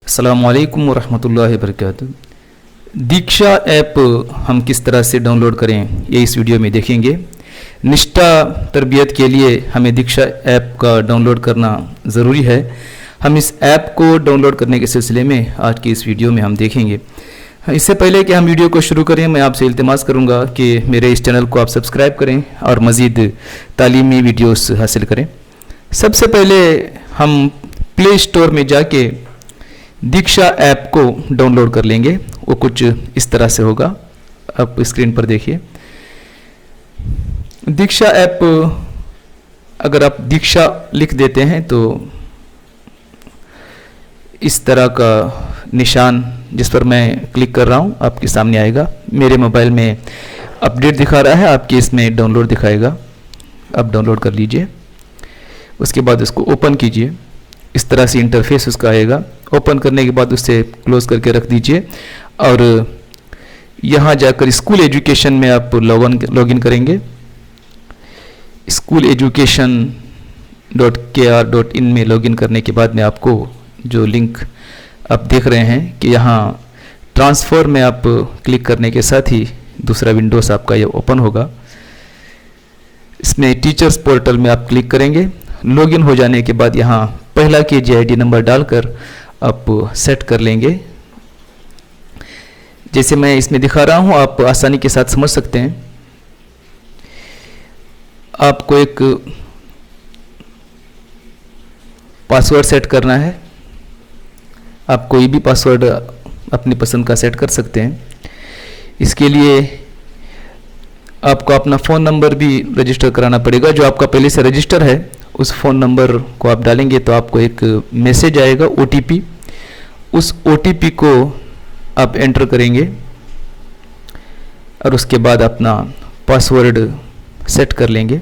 अस्सलामुअलैकुम वरहमतुल्लाहि वबरकातुहू। दीक्षा ऐप हम किस तरह से डाउनलोड करें ये इस वीडियो में देखेंगे। निष्ठा तरबियत के लिए हमें दीक्षा ऐप का डाउनलोड करना ज़रूरी है। हम इस ऐप को डाउनलोड करने के सिलसिले में आज की इस वीडियो में हम देखेंगे। इससे पहले कि हम वीडियो को शुरू करें, मैं आपसे इल्तिमास करूंगा कि मेरे इस चैनल को आप सब्सक्राइब करें और मज़ीद तालीमी वीडियोस हासिल करें। सबसे पहले हम प्ले स्टोर में जाके दीक्षा ऐप को डाउनलोड कर लेंगे। वो कुछ इस तरह से होगा, आप स्क्रीन पर देखिए। दीक्षा ऐप, अगर आप दीक्षा लिख देते हैं तो इस तरह का निशान जिस पर मैं क्लिक कर रहा हूँ आपके सामने आएगा। मेरे मोबाइल में अपडेट दिखा रहा है, आपके इसमें डाउनलोड दिखाएगा। आप डाउनलोड कर लीजिए, उसके बाद उसको ओपन कीजिए। इस तरह से इंटरफेस उसका आएगा। ओपन करने के बाद उसे क्लोज करके रख दीजिए और यहाँ जाकर स्कूल एजुकेशन में आप लॉगिन करेंगे। schooleducation.kr.in में लॉगिन करने के बाद में आपको जो लिंक आप देख रहे हैं कि यहाँ ट्रांसफ़र में आप क्लिक करने के साथ ही दूसरा विंडोज़ आपका ये ओपन होगा। इसमें टीचर्स पोर्टल में आप क्लिक करेंगे। लॉगिन हो जाने के बाद यहाँ पहला KGID नंबर डालकर आप सेट कर लेंगे। जैसे मैं इसमें दिखा रहा हूँ, आप आसानी के साथ समझ सकते हैं। आपको एक पासवर्ड सेट करना है। आप कोई भी पासवर्ड अपनी पसंद का सेट कर सकते हैं। इसके लिए आपको अपना फ़ोन नंबर भी रजिस्टर कराना पड़ेगा। जो आपका पहले से रजिस्टर है उस फ़ोन नंबर को आप डालेंगे तो आपको एक मैसेज आएगा OTP। उस OTP को आप एंटर करेंगे और उसके बाद अपना पासवर्ड सेट कर लेंगे।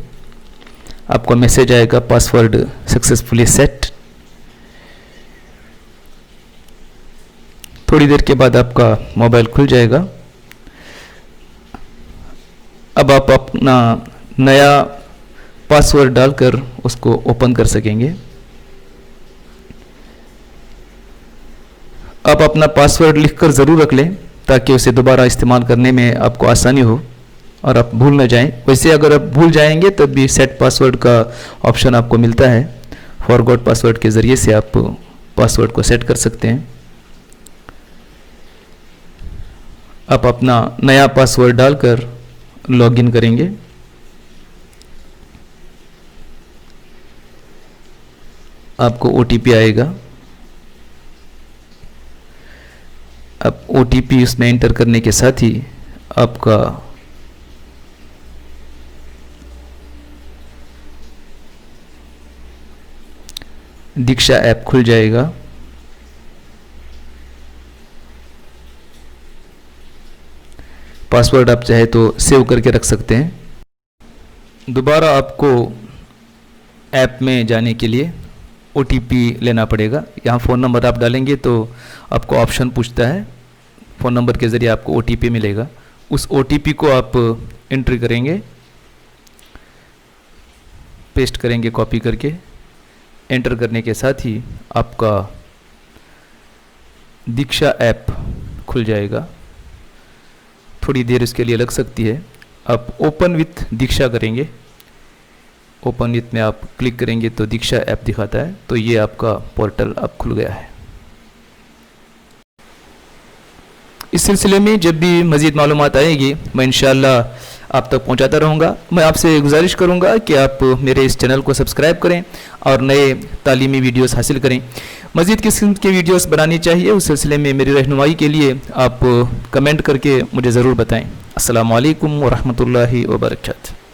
आपको मैसेज आएगा पासवर्ड सक्सेसफुली सेट। थोड़ी देर के बाद आपका मोबाइल खुल जाएगा। अब आप अपना नया पासवर्ड डालकर उसको ओपन कर सकेंगे। आप अपना पासवर्ड लिखकर ज़रूर रख लें ताकि उसे दोबारा इस्तेमाल करने में आपको आसानी हो और आप भूल न जाएं। वैसे अगर आप भूल जाएंगे तब भी सेट पासवर्ड का ऑप्शन आपको मिलता है। फॉरगॉट पासवर्ड के ज़रिए से आप पासवर्ड को सेट कर सकते हैं। आप अपना नया पासवर्ड डालकर लॉगिन करेंगे। आपको OTP आएगा। अब OTP उसमें एंटर करने के साथ ही आपका दीक्षा ऐप खुल जाएगा। पासवर्ड आप चाहे तो सेव करके रख सकते हैं। दोबारा आपको ऐप में जाने के लिए OTP लेना पड़ेगा। यहाँ फ़ोन नंबर आप डालेंगे तो आपको ऑप्शन पूछता है। फ़ोन नंबर के ज़रिए आपको OTP मिलेगा। उस OTP को आप एंट्री करेंगे, पेस्ट करेंगे कॉपी करके। एंटर करने के साथ ही आपका दीक्षा ऐप खुल जाएगा। थोड़ी देर इसके लिए लग सकती है। आप ओपन विथ दीक्षा करेंगे। ओपन विथ में आप क्लिक करेंगे तो दीक्षा ऐप दिखाता है। तो ये आपका पोर्टल अब खुल गया है। इस सिलसिले में जब भी मज़ीद मालूमात आएगी मैं इंशाअल्लाह आप तक पहुंचाता रहूँगा। मैं आपसे गुजारिश करूँगा कि आप मेरे इस चैनल को सब्सक्राइब करें और नए तालीमी वीडियोस हासिल करें। मज़ीद किस किस्म के वीडियोस बनानी चाहिए उस सिलसिले में मेरी रहनुमाई के लिए आप कमेंट करके मुझे ज़रूर बताएं। अस्सलामु अलैकुम वरहमतुल्लाहि वबरकातुहू।